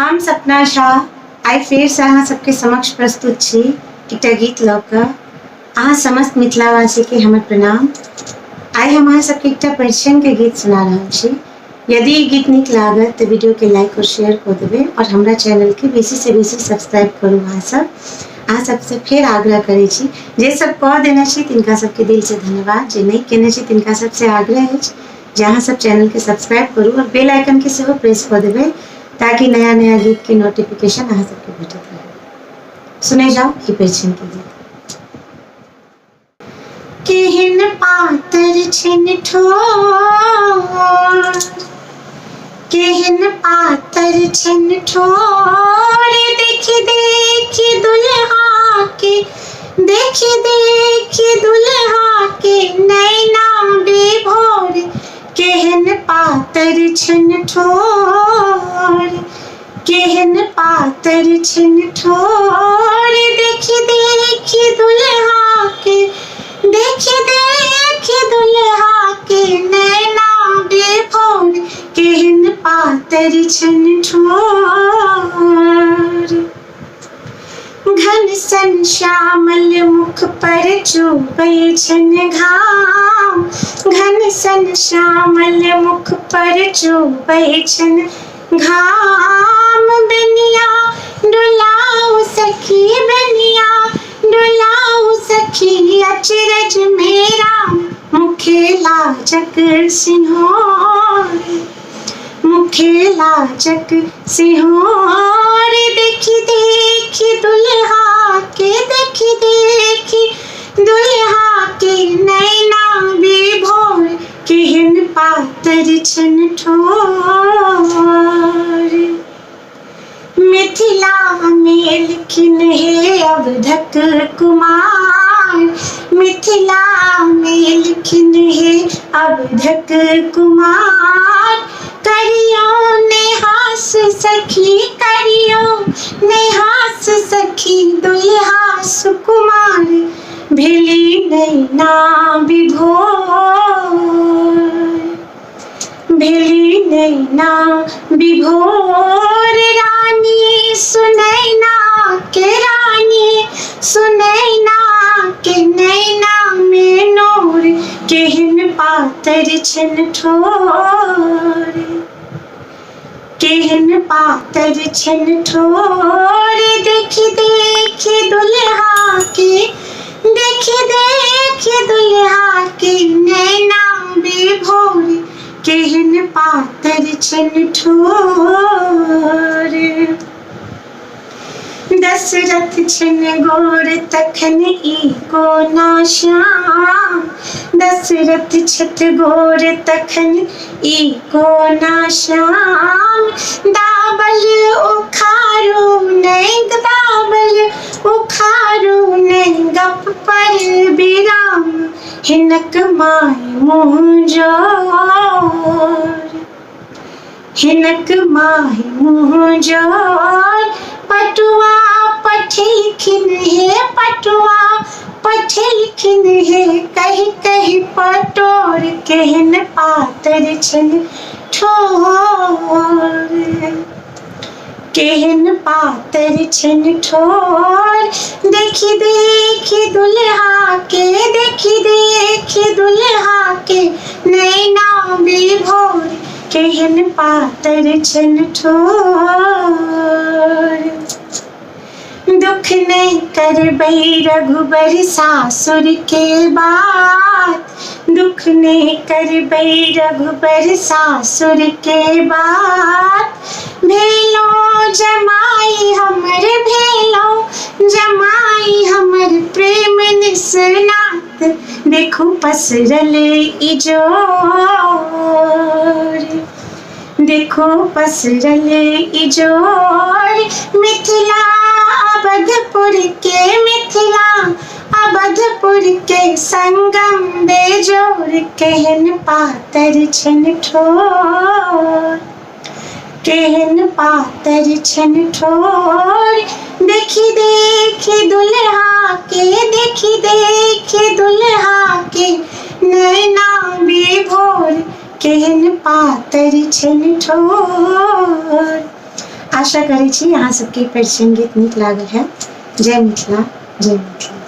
हम सपना शाह आइ फेर से अहाँ सबके समक्ष प्रस्तुत छी एकटा गीत लऽ कऽ। अहाँ समस्त मिथिलावासी के हमर प्रणाम। आइ हम अहाँ सबके एकटा परिछन के गीत सुना रहल छी। यदि ई गीत नीक लागत तऽ वीडियो के लाइक और शेयर कऽ देबै और हमरा चैनल के बेसी से बेसी सब्सक्राइब करू। अहाँ सबसे फेर आग्रह करै छी, जे सब कऽ देने छी तिनका सबके दिल से धन्यवाद, जे नहीं केने छी तिनका सबसे आग्रह अछि जे अहाँ सब चैनल के सब्सक्राइब करू और बेल आइकन के सेहो प्रेस कऽ देबै ताकि नया नया गीत के नोटिफिकेशन अहाँ सबके भेटत रहे। सुने जाओ ई परिछन के गीत। केहन पातर छिन ठोर, केहन पातर छिन ठोर, देखि देखि दुल्हा के, देखि देखि दुल्हा के नैना विभोर। केहन पातर छिन ठोर, केहन पातर छिन ठोर, देखि देखि दुल्हा के, देखि देखि दुल्हा के नैना विभोर। केहन पातर छिन ठोर। घन सन श्यामल मुख पर चुबै छन घाम, घन सन श्यामल मुख पर चुबै छन घाम। बेनिया डोलाओ सखी, बेनिया डोलाओ सखी, अचरज मेरा मुखे लाजक सिंहोर, मुखे लाजक सिंहोर। देखि देखि दुल्हा के, देखि देखि दुल्हा के नैना विभोर। केहन पातर छिन ठोर। मिथिला में लिखिन हे अवधक कुमार, मिथिला में लिखिन हे अवधक कुमार। करियो नेहास सखी, करियो नेहास सखी, दुल्हा सुकुमार भेली नैना विभोर, भेली नैना विभोर। रानी सुनैना के, रानी सुनैना के नैना में नूर। केहन पातर छिन ठोर, केहन पातर छिन ठोर। देखि देखि दुल्हा के, देखि देखि दुल्हा के नैना विभोर। केहन पातर छिन ठोर। दशरथ छिन गोर तखन एको ना श्याम, दशरथ छित गोर तखन एको ना श्याम। दाबल उखारू नहीं, दाबल उखारू नहीं, गप पर विराम हिनक माय मुँह जोर, हिनक माय मुँह जोर। पटुआ पठेलखिन हे, पटुआ पठेलखिन हे, कहि कहि पटोर। केहन पातर छिन ठोर, केहन पातर छिन ठोर। देखि देखि दुल्हा के, देखि देखि दुल्हा के नैना विभोर। केहन पातर छिन ठोर। दुख नहीं करबै रघुबर सासुर के बात, दुख नहीं करबै रघुबर सासुर के बात। भेलो जमाई हमर, भेलो जमाई हमर प्रेम निसनात। देखू पसरल इजोर, देखो पसरल इजोर। मिथिला अवधपुर के, मिथिला अवधपुर के संगम बेजोर। केहन पातर छिन ठोर, केहन पातर छिन ठोर। देखि देखि दुल्हा के, देखि देखि दुल्हा के नैना विभोर। केहन पातर छिन ठोर। आशा करै छी अहाँ सबके परिचय गीत नीक लागल है। जय मिथिला, जय मिथिला।